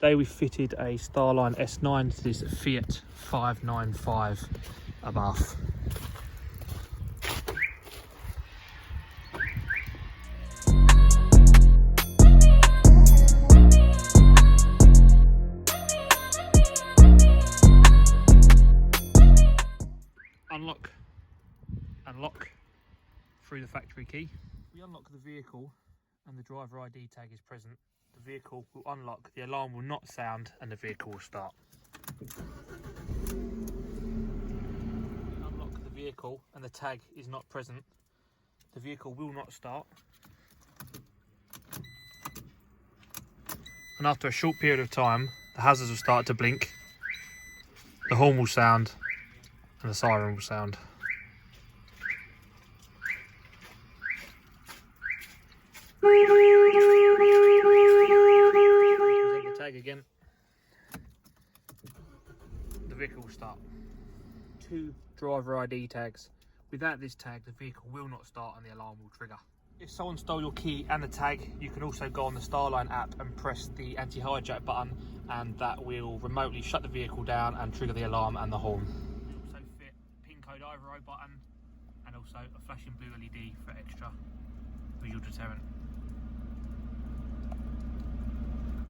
Today we fitted a Starline S9 to this Fiat 595 Abarth. Unlock and lock through the factory key. We unlock the vehicle and the driver ID tag is present. The vehicle will unlock, the alarm will not sound, and the vehicle will start. Unlock the vehicle and the tag is not present. The vehicle will not start. And after a short period of time, the hazards will start to blink, the horn will sound, and the siren will sound. Present the tag again. The vehicle will start. 2 driver ID tags. Without this tag, the vehicle will not start and the alarm will trigger. If someone stole your key and the tag, you can also go on the Starline app and press the anti-hijack button, and that will remotely shut the vehicle down and trigger the alarm and the horn. We also fit pin code override button and also a flashing blue LED for extra visual deterrent.